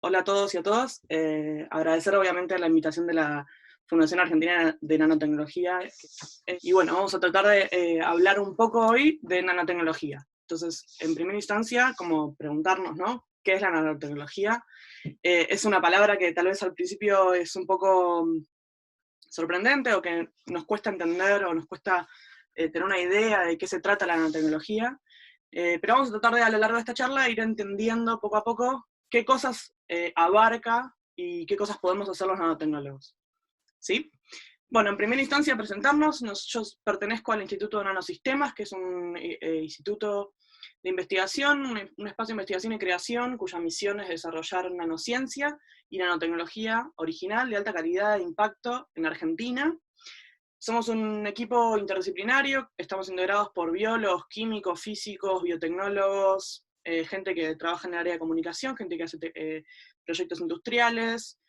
Hola a todos y a todas. Agradecer obviamente la invitación de la Fundación Argentina de Nanotecnología. Y bueno, vamos a tratar de hablar un poco hoy de nanotecnología. Entonces, en primera instancia, como preguntarnos, ¿no? ¿Qué es la nanotecnología? Es una palabra que tal vez al principio es un poco sorprendente o que nos cuesta entender o nos cuesta tener una idea de qué se trata la nanotecnología. Pero vamos a tratar de a lo largo de esta charla ir entendiendo poco a poco qué cosas abarca y qué cosas podemos hacer los nanotecnólogos. ¿Sí? Bueno, en primera instancia presentarnos, yo pertenezco al Instituto de Nanosistemas, que es un instituto de investigación, un espacio de investigación y creación cuya misión es desarrollar nanociencia y nanotecnología original de alta calidad e impacto en Argentina. Somos un equipo interdisciplinario, estamos integrados por biólogos, químicos, físicos, biotecnólogos, gente que trabaja en el área de comunicación, gente que hace proyectos industriales,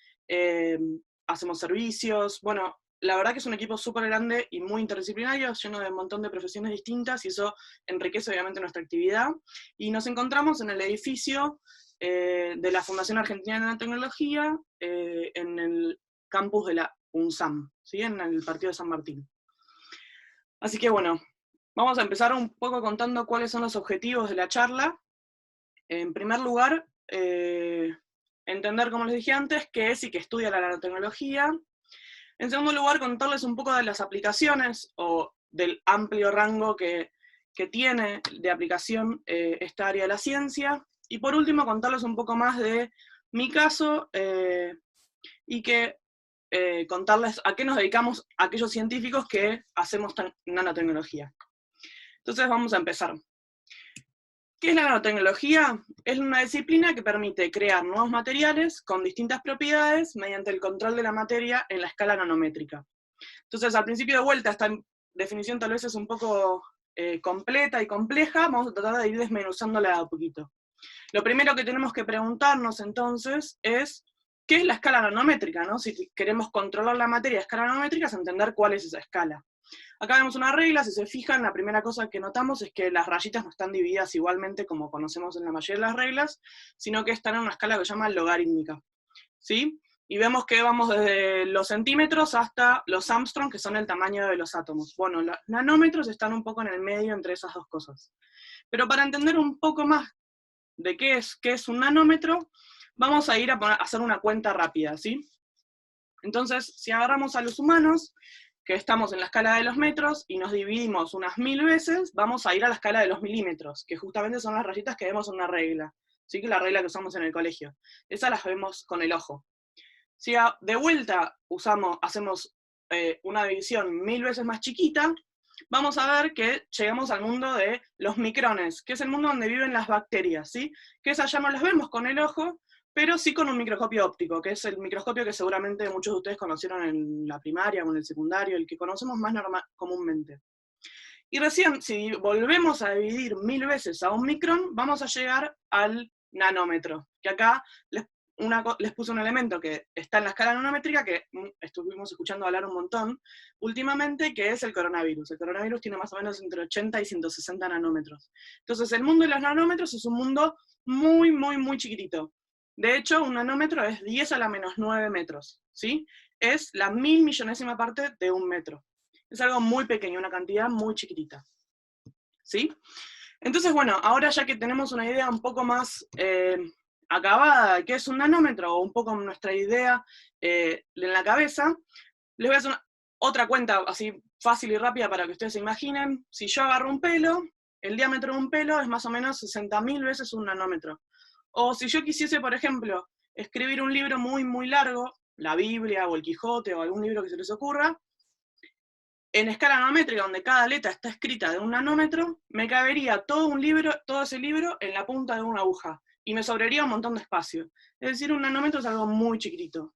hacemos servicios. Bueno, la verdad que es un equipo súper grande y muy interdisciplinario, lleno de un montón de profesiones distintas, y eso enriquece obviamente nuestra actividad. Y nos encontramos en el edificio de la Fundación Argentina de Nanotecnología, en el campus de la UNSAM, ¿sí? En el partido de San Martín. Así que bueno, vamos a empezar un poco contando cuáles son los objetivos de la charla. En primer lugar, entender, como les dije antes, qué es y qué estudia la nanotecnología. En segundo lugar, contarles un poco de las aplicaciones o del amplio rango que tiene de aplicación esta área de la ciencia. Y por último, contarles un poco más de mi caso y que contarles a qué nos dedicamos aquellos científicos que hacemos nanotecnología. Entonces vamos a empezar. ¿Qué es la nanotecnología? Es una disciplina que permite crear nuevos materiales con distintas propiedades mediante el control de la materia en la escala nanométrica. Entonces, al principio de vuelta, esta definición tal vez es un poco completa y compleja, vamos a tratar de ir desmenuzándola a poquito. Lo primero que tenemos que preguntarnos entonces es, ¿qué es la escala nanométrica? ¿No? Si queremos controlar la materia a escala nanométrica, es entender cuál es esa escala. Acá vemos una regla, si se fijan, la primera cosa que notamos es que las rayitas no están divididas igualmente como conocemos en la mayoría de las reglas, sino que están en una escala que se llama logarítmica, ¿sí? Y vemos que vamos desde los centímetros hasta los Armstrong, que son el tamaño de los átomos. Bueno, los nanómetros están un poco en el medio entre esas dos cosas. Pero para entender un poco más de qué es un nanómetro, vamos a ir a hacer una cuenta rápida, ¿sí? Entonces, si agarramos a los humanos, que estamos en la escala de los metros, y nos dividimos unas 1000 veces, vamos a ir a la escala de los milímetros, que justamente son las rayitas que vemos en una regla, ¿sí? Que la regla que usamos en el colegio. Esas las vemos con el ojo. Si de vuelta hacemos una división 1000 veces más chiquita, vamos a ver que llegamos al mundo de los micrones, que es el mundo donde viven las bacterias, ¿sí? Que esas ya no las vemos con el ojo, pero sí con un microscopio óptico, que es el microscopio que seguramente muchos de ustedes conocieron en la primaria o en el secundario, el que conocemos más comúnmente. Y recién, si volvemos a dividir 1000 veces a un micrón, vamos a llegar al nanómetro, que acá les puse un elemento que está en la escala nanométrica, que estuvimos escuchando hablar un montón últimamente, que es el coronavirus. El coronavirus tiene más o menos entre 80 y 160 nanómetros. Entonces, el mundo de los nanómetros es un mundo muy, muy, muy chiquitito. De hecho, un nanómetro es 10 a la menos 9 metros, ¿sí? Es la 1000 millonésima parte de un metro. Es algo muy pequeño, una cantidad muy chiquitita, ¿sí? Entonces, bueno, ahora ya que tenemos una idea un poco más acabada de qué es un nanómetro, o un poco nuestra idea en la cabeza, les voy a hacer otra cuenta así fácil y rápida para que ustedes se imaginen. Si yo agarro un pelo, el diámetro de un pelo es más o menos 60.000 veces un nanómetro. O si yo quisiese, por ejemplo, escribir un libro muy, muy largo, la Biblia o el Quijote o algún libro que se les ocurra, en escala nanométrica, donde cada letra está escrita de un nanómetro, me cabería todo ese libro en la punta de una aguja, y me sobraría un montón de espacio. Es decir, un nanómetro es algo muy chiquitito.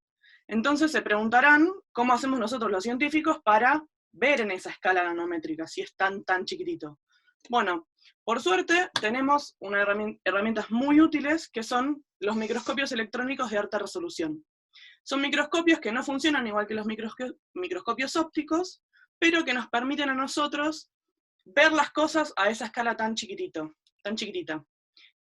Entonces se preguntarán cómo hacemos nosotros los científicos para ver en esa escala nanométrica, si es tan chiquitito. Bueno, por suerte tenemos herramientas muy útiles, que son los microscopios electrónicos de alta resolución. Son microscopios que no funcionan igual que los microscopios ópticos, pero que nos permiten a nosotros ver las cosas a esa escala tan chiquitita.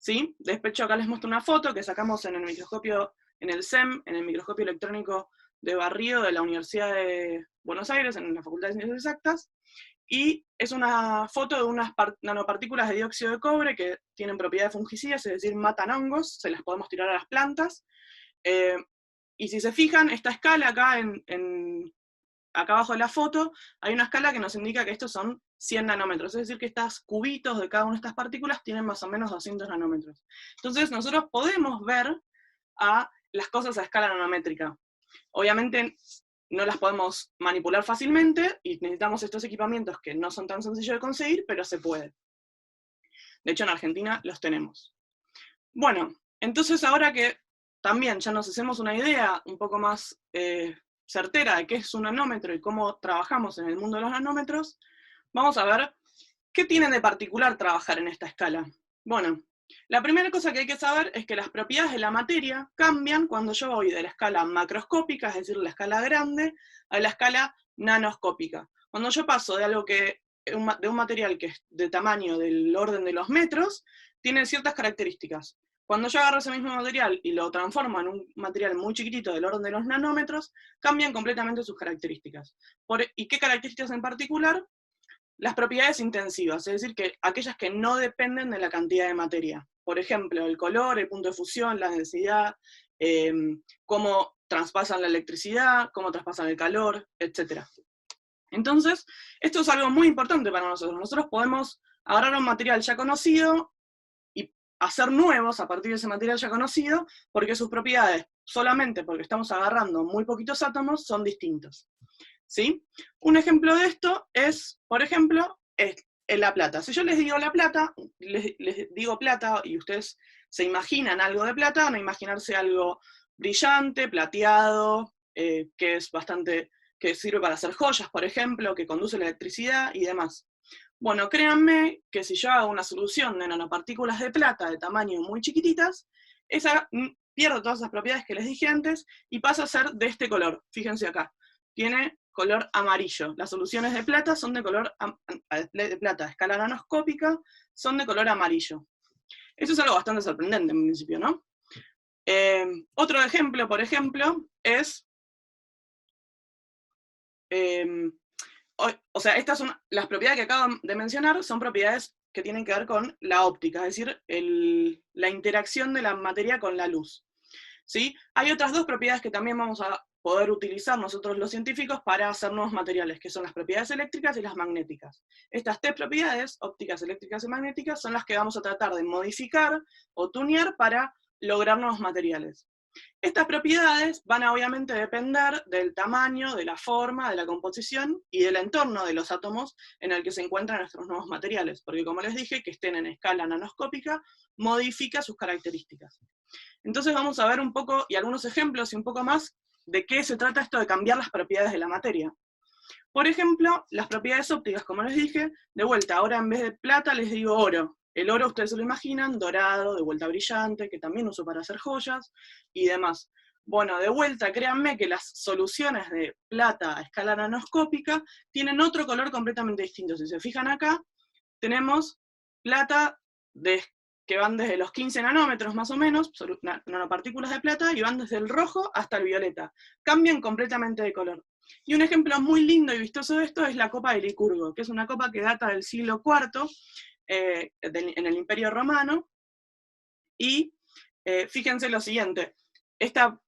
¿sí? De hecho, acá les muestro una foto que sacamos en el microscopio, en el SEM, en el microscopio electrónico de Barrio de la Universidad de Buenos Aires, en la Facultad de Ciencias Exactas, y es una foto de unas nanopartículas de dióxido de cobre que tienen propiedades fungicidas, es decir, matan hongos, se las podemos tirar a las plantas. Y si se fijan, esta escala acá, acá abajo de la foto, hay una escala que nos indica que estos son 100 nanómetros, es decir, que estos cubitos de cada una de estas partículas tienen más o menos 200 nanómetros. Entonces nosotros podemos ver a las cosas a escala nanométrica. Obviamente no las podemos manipular fácilmente y necesitamos estos equipamientos que no son tan sencillos de conseguir, pero se puede. De hecho, en Argentina los tenemos. Bueno, entonces ahora que también ya nos hacemos una idea un poco más certera de qué es un nanómetro y cómo trabajamos en el mundo de los nanómetros, vamos a ver qué tiene de particular trabajar en esta escala. Bueno, la primera cosa que hay que saber es que las propiedades de la materia cambian cuando yo voy de la escala macroscópica, es decir, la escala grande, a la escala nanoscópica. Cuando yo paso de algo de un material que es de tamaño del orden de los metros, tiene ciertas características. Cuando yo agarro ese mismo material y lo transformo en un material muy chiquitito del orden de los nanómetros, cambian completamente sus características. ¿Y qué características en particular? Las propiedades intensivas, es decir, que aquellas que no dependen de la cantidad de materia. Por ejemplo, el color, el punto de fusión, la densidad, cómo traspasan la electricidad, cómo traspasan el calor, etc. Entonces, esto es algo muy importante para nosotros. Nosotros podemos agarrar un material ya conocido y hacer nuevos a partir de ese material ya conocido, porque sus propiedades, solamente porque estamos agarrando muy poquitos átomos, son distintos. ¿Sí? Un ejemplo de esto es, por ejemplo, la plata. Si yo les digo la plata, les digo plata, y ustedes se imaginan algo de plata, van a imaginarse algo brillante, plateado, que sirve para hacer joyas, por ejemplo, que conduce la electricidad y demás. Bueno, créanme que si yo hago una solución de nanopartículas de plata de tamaño muy chiquititas, esa pierde todas esas propiedades que les dije antes y pasa a ser de este color. Fíjense acá. Tiene color amarillo. Las soluciones de plata son de color de plata a escala nanoscópica, son de color amarillo. Eso es algo bastante sorprendente en principio, ¿no? Otro ejemplo, por ejemplo, es... o sea, estas son las propiedades que acabo de mencionar, son propiedades que tienen que ver con la óptica, es decir, la interacción de la materia con la luz. ¿Sí? Hay otras dos propiedades que también vamos a poder utilizar nosotros los científicos para hacer nuevos materiales, que son las propiedades eléctricas y las magnéticas. Estas tres propiedades, ópticas, eléctricas y magnéticas, son las que vamos a tratar de modificar o tunear para lograr nuevos materiales. Estas propiedades van a obviamente depender del tamaño, de la forma, de la composición y del entorno de los átomos en el que se encuentran nuestros nuevos materiales, porque como les dije, que estén en escala nanoscópica modifica sus características. Entonces vamos a ver un poco, y algunos ejemplos y un poco más, de qué se trata esto de cambiar las propiedades de la materia. Por ejemplo, las propiedades ópticas, como les dije, de vuelta, ahora en vez de plata les digo oro. El oro ustedes se lo imaginan, dorado, de vuelta brillante, que también uso para hacer joyas, y demás. Bueno, de vuelta, créanme que las soluciones de plata a escala nanoscópica tienen otro color completamente distinto. Si se fijan acá, tenemos plata que van desde los 15 nanómetros más o menos, nanopartículas de plata, y van desde el rojo hasta el violeta. Cambian completamente de color. Y un ejemplo muy lindo y vistoso de esto es la copa de Licurgo, que es una copa que data del siglo IV, en el Imperio Romano, y fíjense lo siguiente, esta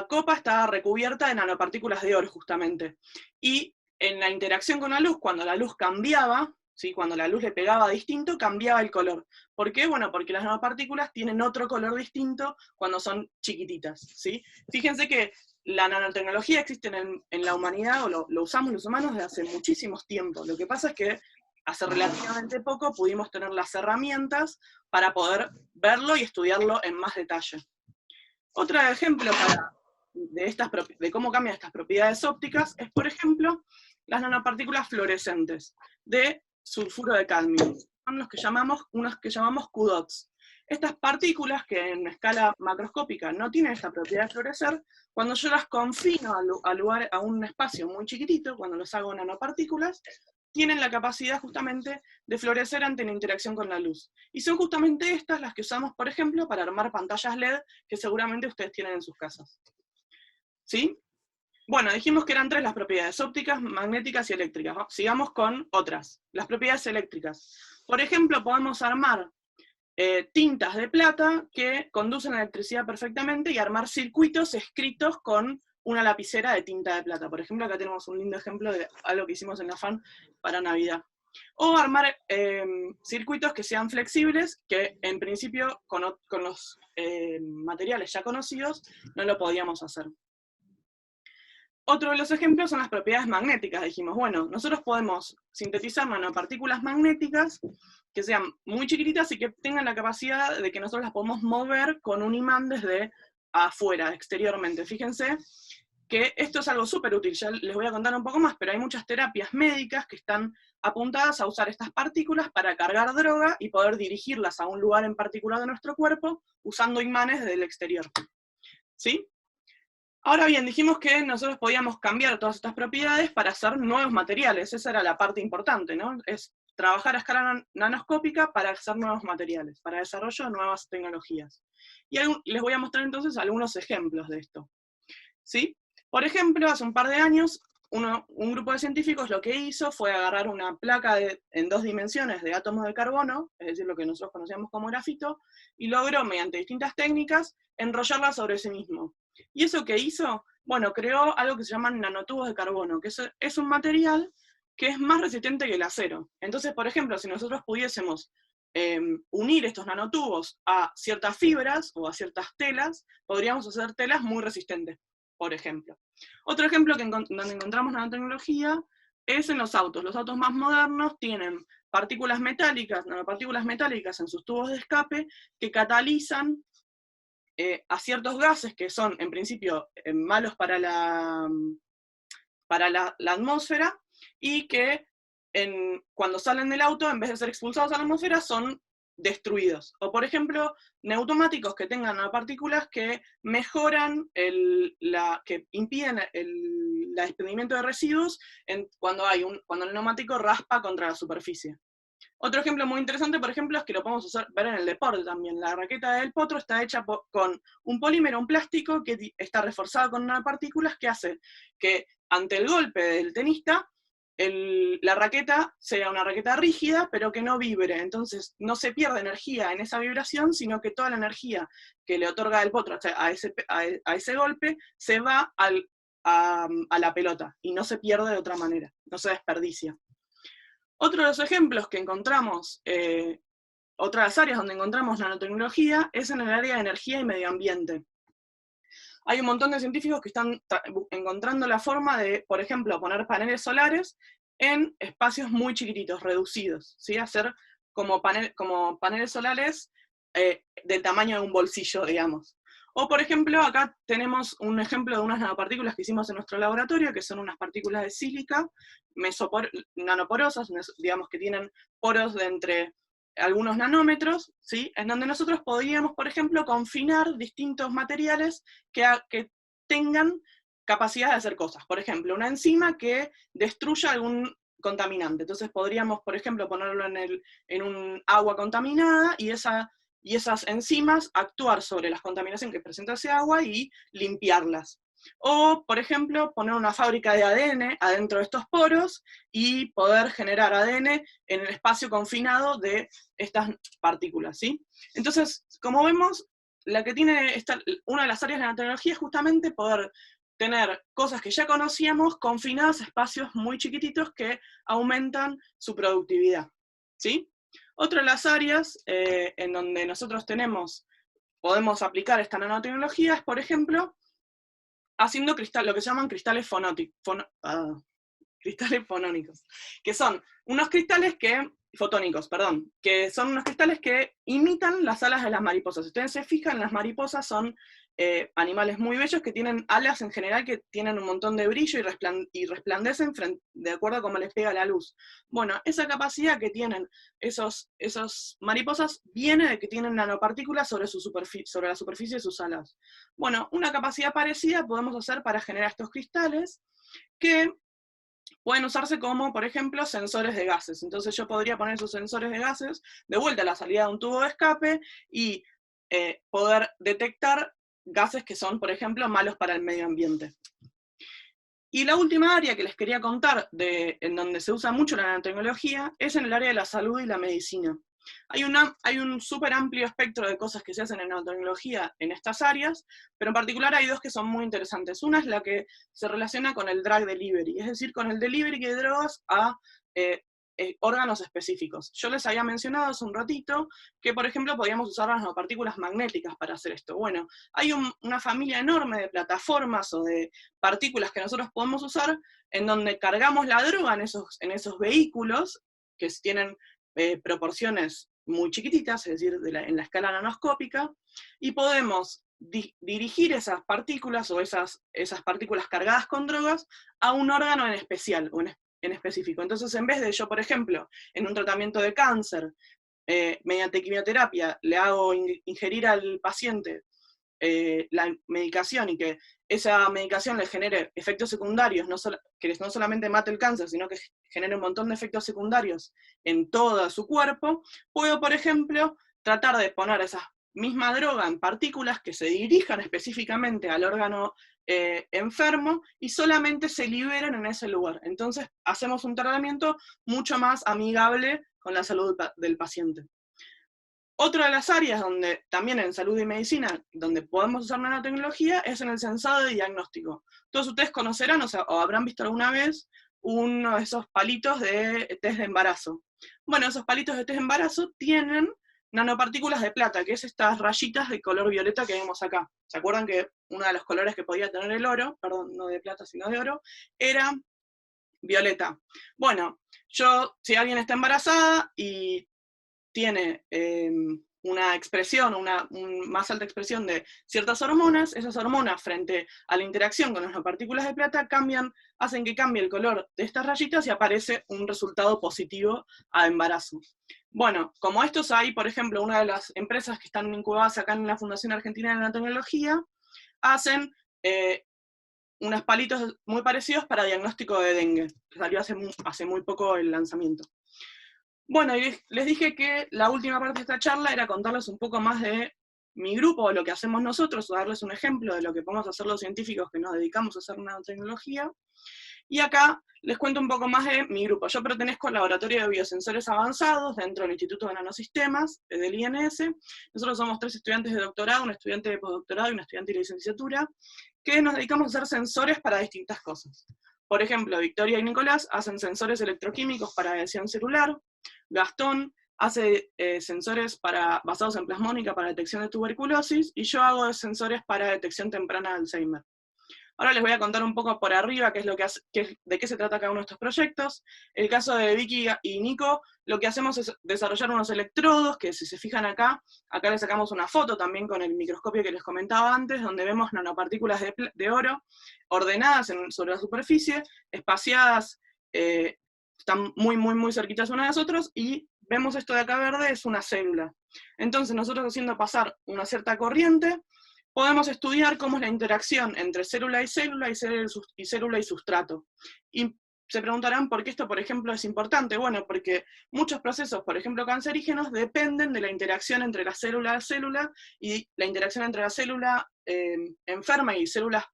copa está recubierta de nanopartículas de oro justamente, y en la interacción con la luz, cuando la luz cambiaba, ¿sí? Cuando la luz le pegaba distinto, cambiaba el color. ¿Por qué? Bueno, porque las nanopartículas tienen otro color distinto cuando son chiquititas, ¿sí? Fíjense que la nanotecnología existe en la humanidad, o lo usamos los humanos desde hace muchísimos tiempos. Lo que pasa es que hace relativamente poco pudimos tener las herramientas para poder verlo y estudiarlo en más detalle. Otro ejemplo de cómo cambian estas propiedades ópticas es, por ejemplo, las nanopartículas fluorescentes de sulfuro de cadmio. Son unos que llamamos Q-dots. Estas partículas, que en escala macroscópica no tienen esta propiedad de fluorecer, cuando yo las confino a un espacio muy chiquitito, cuando los hago nanopartículas, tienen la capacidad justamente de florecer ante la interacción con la luz. Y son justamente estas las que usamos, por ejemplo, para armar pantallas LED que seguramente ustedes tienen en sus casas. ¿Sí? Bueno, dijimos que eran 3 las propiedades: ópticas, magnéticas y eléctricas. Sigamos con otras. Las propiedades eléctricas. Por ejemplo, podemos armar tintas de plata que conducen la electricidad perfectamente y armar circuitos escritos con una lapicera de tinta de plata. Por ejemplo, acá tenemos un lindo ejemplo de algo que hicimos en la FAN para Navidad. O armar circuitos que sean flexibles, que en principio con los materiales ya conocidos no lo podíamos hacer. Otro de los ejemplos son las propiedades magnéticas. Dijimos, bueno, nosotros podemos sintetizar nanopartículas magnéticas que sean muy chiquititas y que tengan la capacidad de que nosotros las podemos mover con un imán desde afuera, exteriormente. Fíjense que esto es algo súper útil, ya les voy a contar un poco más, pero hay muchas terapias médicas que están apuntadas a usar estas partículas para cargar droga y poder dirigirlas a un lugar en particular de nuestro cuerpo usando imanes desde el exterior. ¿Sí? Ahora bien, dijimos que nosotros podíamos cambiar todas estas propiedades para hacer nuevos materiales. Esa era la parte importante, ¿no? Es trabajar a escala nanoscópica para hacer nuevos materiales, para desarrollo de nuevas tecnologías. Y les voy a mostrar entonces algunos ejemplos de esto. ¿Sí? Por ejemplo, hace un par de años, un grupo de científicos lo que hizo fue agarrar una placa en 2 dimensiones de átomos de carbono, es decir, lo que nosotros conocíamos como grafito, y logró, mediante distintas técnicas, enrollarla sobre sí mismo. ¿Y eso qué hizo? Bueno, creó algo que se llaman nanotubos de carbono, que es un material que es más resistente que el acero. Entonces, por ejemplo, si nosotros pudiésemos unir estos nanotubos a ciertas fibras o a ciertas telas, podríamos hacer telas muy resistentes, por ejemplo. Otro ejemplo donde encontramos nanotecnología es en los autos. Los autos más modernos tienen partículas metálicas, nanopartículas metálicas en sus tubos de escape que catalizan a ciertos gases que son, en principio, malos para la atmósfera, y que cuando salen del auto, en vez de ser expulsados a la atmósfera, son destruidos. O, por ejemplo, neumáticos que tengan nanopartículas que mejoran, que impiden el desprendimiento de residuos cuando el neumático raspa contra la superficie. Otro ejemplo muy interesante, por ejemplo, es que lo podemos ver en el deporte también. La raqueta del potro está hecha con un polímero, un plástico, que está reforzado con nanopartículas, que hace que ante el golpe del tenista, la raqueta sea una raqueta rígida, pero que no vibre. Entonces no se pierde energía en esa vibración, sino que toda la energía que le otorga el potro a ese golpe se va a la pelota, y no se pierde de otra manera, no se desperdicia. Otro de los ejemplos que encontramos, otra de las áreas donde encontramos nanotecnología, es en el área de energía y medio ambiente. Hay un montón de científicos que están encontrando la forma de, por ejemplo, poner paneles solares en espacios muy chiquititos, reducidos, ¿sí? Hacer como paneles solares del tamaño de un bolsillo, digamos. O, por ejemplo, acá tenemos un ejemplo de unas nanopartículas que hicimos en nuestro laboratorio, que son unas partículas de sílica nanoporosas, digamos que tienen poros de entre algunos nanómetros, ¿sí? En donde nosotros podríamos, por ejemplo, confinar distintos materiales que tengan capacidad de hacer cosas. Por ejemplo, una enzima que destruya algún contaminante. Entonces podríamos, por ejemplo, ponerlo en un agua contaminada y esas enzimas actuar sobre las contaminaciones que presenta ese agua y limpiarlas. O, por ejemplo, poner una fábrica de ADN adentro de estos poros y poder generar ADN en el espacio confinado de estas partículas, ¿sí? Entonces, como vemos, una de las áreas de la tecnología es justamente poder tener cosas que ya conocíamos confinadas a espacios muy chiquititos que aumentan su productividad, ¿sí? Otra de las áreas en donde nosotros podemos aplicar esta nanotecnología es, por ejemplo, haciendo lo que se llaman cristales fonónicos, que son unos cristales fotónicos, perdón, que son unos cristales que imitan las alas de las mariposas. Si ustedes se fijan, las mariposas son animales muy bellos que tienen alas en general que tienen un montón de brillo y resplandecen de acuerdo a cómo les pega la luz. Bueno, esa capacidad que tienen esos mariposas viene de que tienen nanopartículas sobre la superficie de sus alas. Bueno, una capacidad parecida podemos hacer para generar estos cristales que pueden usarse como, por ejemplo, sensores de gases. Entonces yo podría poner esos sensores de gases de vuelta a la salida de un tubo de escape y poder detectar gases que son, por ejemplo, malos para el medio ambiente. Y la última área que les quería contar, en donde se usa mucho la nanotecnología, es en el área de la salud y la medicina. Hay un súper amplio espectro de cosas que se hacen en nanotecnología en estas áreas, pero en particular hay dos que son muy interesantes. Una es la que se relaciona con el drug delivery, es decir, con el delivery de drogas a órganos específicos. Yo les había mencionado hace un ratito que, por ejemplo, podíamos usar las nanopartículas magnéticas para hacer esto. Bueno, hay una familia enorme de plataformas o de partículas que nosotros podemos usar en donde cargamos la droga en esos vehículos que tienen proporciones muy chiquititas, es decir, en la escala nanoscópica, y podemos dirigir esas partículas o esas partículas cargadas con drogas a un órgano en especial o en específico. Entonces, en vez de yo, por ejemplo, en un tratamiento de cáncer, mediante quimioterapia, le hago ingerir al paciente la medicación y que esa medicación le genere efectos secundarios, que no solamente mate el cáncer, sino que genere un montón de efectos secundarios en todo su cuerpo, puedo, por ejemplo, tratar de poner esa misma droga en partículas que se dirijan específicamente al órgano enfermo y solamente se liberan en ese lugar. Entonces hacemos un tratamiento mucho más amigable con la salud del paciente. Otra de las áreas donde también en salud y medicina, donde podemos usar nanotecnología, es en el sensado de diagnóstico. Todos ustedes conocerán o habrán visto alguna vez uno de esos palitos de test de embarazo. Bueno, esos palitos de test de embarazo tienen nanopartículas de plata, que es estas rayitas de color violeta que vemos acá. ¿Se acuerdan que uno de los colores que podía tener el oro, perdón, no de plata sino de oro, era violeta? Bueno, si alguien está embarazada y tiene una expresión, más alta expresión de ciertas hormonas, esas hormonas frente a la interacción con las partículas de plata hacen que cambie el color de estas rayitas y aparece un resultado positivo a embarazo. Bueno, como estos hay, por ejemplo, una de las empresas que están incubadas acá en la Fundación Argentina de Nanotecnología, hacen unos palitos muy parecidos para diagnóstico de dengue, que salió hace muy poco el lanzamiento. Bueno, y les dije que la última parte de esta charla era contarles un poco más de mi grupo, de lo que hacemos nosotros, o darles un ejemplo de lo que podemos hacer los científicos que nos dedicamos a hacer nanotecnología. Y acá les cuento un poco más de mi grupo. Yo pertenezco al Laboratorio de Biosensores Avanzados dentro del Instituto de Nanosistemas, del INS. Nosotros somos 3 estudiantes de doctorado, un estudiante de postdoctorado y un estudiante de licenciatura, que nos dedicamos a hacer sensores para distintas cosas. Por ejemplo, Victoria y Nicolás hacen sensores electroquímicos para adhesión celular. Gastón hace sensores basados en plasmónica para detección de tuberculosis, y yo hago sensores para detección temprana de Alzheimer. Ahora les voy a contar un poco por arriba de qué se trata cada uno de estos proyectos. El caso de Vicky y Nico, lo que hacemos es desarrollar unos electrodos, que si se fijan acá les sacamos una foto también con el microscopio que les comentaba antes, donde vemos nanopartículas de oro ordenadas sobre la superficie, espaciadas, están muy cerquitas unas de las otras, y vemos esto de acá verde, es una célula. Entonces nosotros, haciendo pasar una cierta corriente, podemos estudiar cómo es la interacción entre célula y célula, y célula y sustrato. Y se preguntarán por qué esto, por ejemplo, es importante. Bueno, porque muchos procesos, por ejemplo, cancerígenos, dependen de la interacción entre la célula y la interacción entre la célula enferma y células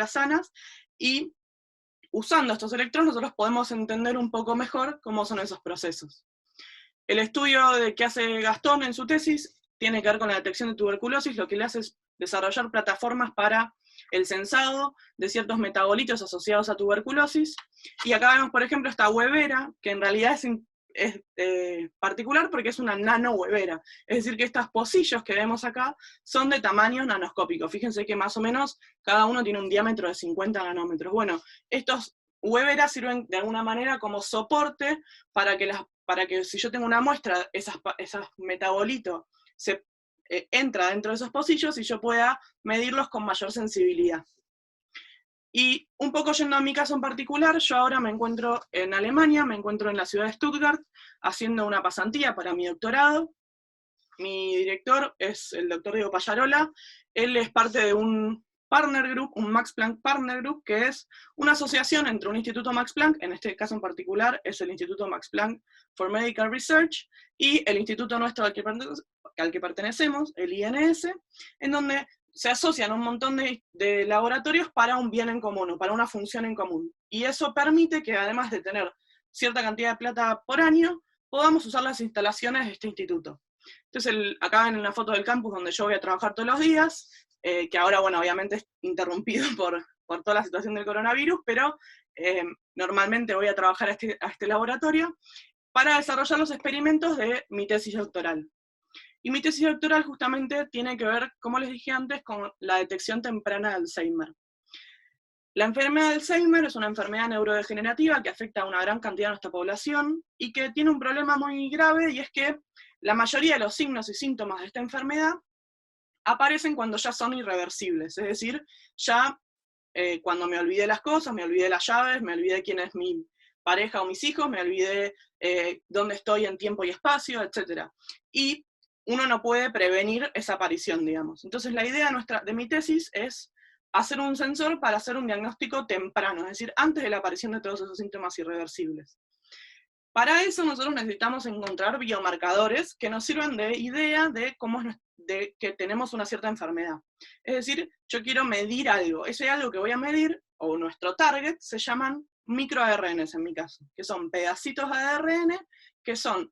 sanas, y usando estos electrones nosotros podemos entender un poco mejor cómo son esos procesos. El estudio que hace Gastón en su tesis tiene que ver con la detección de tuberculosis. Lo que le hace es desarrollar plataformas para el sensado de ciertos metabolitos asociados a tuberculosis. Y acá vemos, por ejemplo, esta huevera, que en realidad es particular porque es una nanohuevera. Es decir, que estos pocillos que vemos acá son de tamaño nanoscópico. Fíjense que más o menos cada uno tiene un diámetro de 50 nanómetros. Bueno, estos hueveras sirven de alguna manera como soporte para que si yo tengo una muestra, esos metabolitos entra dentro de esos pocillos y yo pueda medirlos con mayor sensibilidad. Y un poco yendo a mi caso en particular, yo ahora me encuentro en Alemania, me encuentro en la ciudad de Stuttgart, haciendo una pasantía para mi doctorado. Mi director es el doctor Diego Pallarola. Él es parte de un partner group, un Max Planck Partner Group, que es una asociación entre un instituto Max Planck, en este caso en particular es el Instituto Max Planck for Medical Research, y el instituto nuestro al que pertenecemos, el INS, en donde se asocian un montón de laboratorios para un bien en común, o para una función en común. Y eso permite que, además de tener cierta cantidad de plata por año, podamos usar las instalaciones de este instituto. Entonces, acá en la foto del campus donde yo voy a trabajar todos los días, que ahora, bueno, obviamente es interrumpido por toda la situación del coronavirus, pero normalmente voy a trabajar a este laboratorio para desarrollar los experimentos de mi tesis doctoral. Y mi tesis doctoral justamente tiene que ver, como les dije antes, con la detección temprana de Alzheimer. La enfermedad de Alzheimer es una enfermedad neurodegenerativa que afecta a una gran cantidad de nuestra población y que tiene un problema muy grave, y es que la mayoría de los signos y síntomas de esta enfermedad aparecen cuando ya son irreversibles, es decir, ya cuando me olvidé las cosas, me olvidé las llaves, me olvidé quién es mi pareja o mis hijos, me olvidé dónde estoy en tiempo y espacio, etc. Y uno no puede prevenir esa aparición, digamos. Entonces la idea de mi tesis es hacer un sensor para hacer un diagnóstico temprano, es decir, antes de la aparición de todos esos síntomas irreversibles. Para eso nosotros necesitamos encontrar biomarcadores que nos sirvan de idea de cómo de que tenemos una cierta enfermedad. Es decir, yo quiero medir algo. Ese algo que voy a medir, o nuestro target, se llaman microARNs en mi caso, que son pedacitos de ARN que son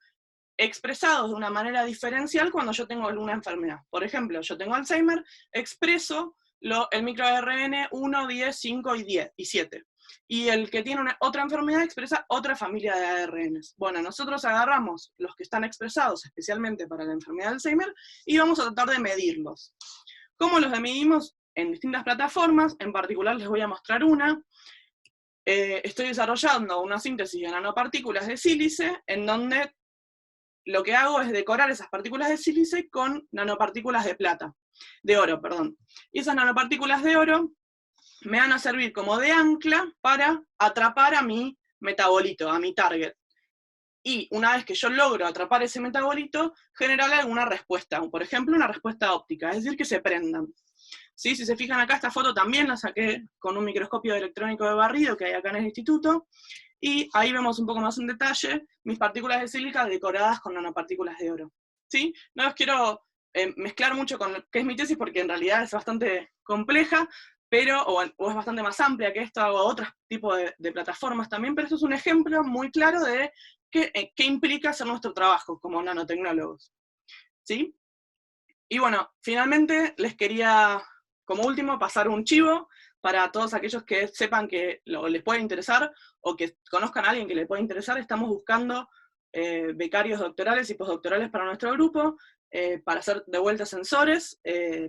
expresados de una manera diferencial cuando yo tengo alguna enfermedad. Por ejemplo, yo tengo Alzheimer, expreso el microARN 1, 10, 5 y 10 y 7. Y el que tiene otra enfermedad expresa otra familia de ARNs. Bueno, nosotros agarramos los que están expresados especialmente para la enfermedad de Alzheimer y vamos a tratar de medirlos. ¿Cómo los medimos? En distintas plataformas, en particular les voy a mostrar una. Estoy desarrollando una síntesis de nanopartículas de sílice, en donde lo que hago es decorar esas partículas de sílice con nanopartículas de oro, perdón. Y esas nanopartículas de oro me van a servir como de ancla para atrapar a mi metabolito, a mi target. Y una vez que yo logro atrapar ese metabolito, generarle alguna respuesta, por ejemplo, una respuesta óptica, es decir, que se prendan. ¿Sí? Si se fijan acá, esta foto también la saqué con un microscopio electrónico de barrido que hay acá en el instituto, y ahí vemos un poco más en detalle mis partículas de sílica decoradas con nanopartículas de oro. ¿Sí? No los quiero mezclar mucho con lo que es mi tesis, porque en realidad es bastante compleja, pero, o es bastante más amplia que esto, hago otros tipos de plataformas también, pero esto es un ejemplo muy claro de qué implica hacer nuestro trabajo como nanotecnólogos. ¿Sí? Y bueno, finalmente les quería, como último, pasar un chivo para todos aquellos que sepan que les puede interesar, o que conozcan a alguien que le pueda interesar. Estamos buscando becarios doctorales y postdoctorales para nuestro grupo, para hacer de vuelta sensores,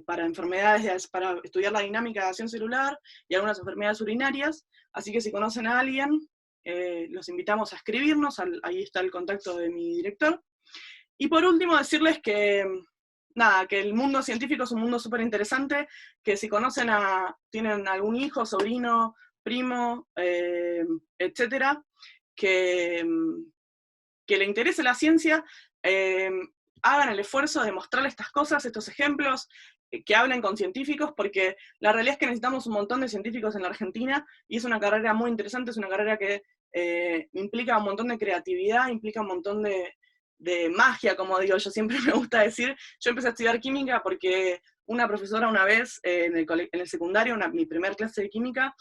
para enfermedades, para estudiar la dinámica de acción celular y algunas enfermedades urinarias. Así que si conocen a alguien, los invitamos a escribirnos, ahí está el contacto de mi director. Y por último decirles que, nada, que el mundo científico es un mundo súper interesante, que si tienen algún hijo, sobrino, primo, etcétera, que le interese la ciencia, hagan el esfuerzo de mostrarle estas cosas, estos ejemplos, que hablen con científicos, porque la realidad es que necesitamos un montón de científicos en la Argentina, y es una carrera muy interesante, es una carrera que implica un montón de creatividad, implica un montón de magia, como digo, yo siempre me gusta decir. Yo empecé a estudiar química porque una profesora una vez, en el secundario, mi primer clase de química,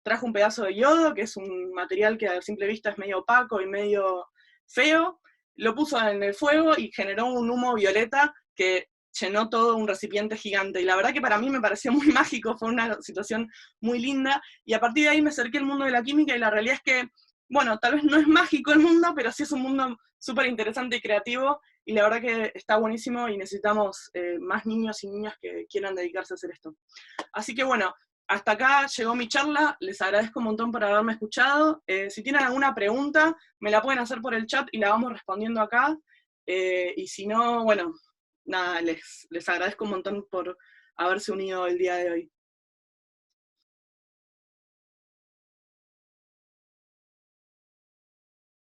trajo un pedazo de yodo, que es un material que a simple vista es medio opaco y medio feo, lo puso en el fuego y generó un humo violeta que llenó todo un recipiente gigante, y la verdad que para mí me pareció muy mágico, fue una situación muy linda, y a partir de ahí me acerqué al mundo de la química, y la realidad es que, bueno, tal vez no es mágico el mundo, pero sí es un mundo súper interesante y creativo, y la verdad que está buenísimo, y necesitamos más niños y niñas que quieran dedicarse a hacer esto. Así que bueno, hasta acá llegó mi charla, les agradezco un montón por haberme escuchado. Si tienen alguna pregunta, me la pueden hacer por el chat y la vamos respondiendo acá, y si no, bueno, nada, les agradezco un montón por haberse unido el día de hoy.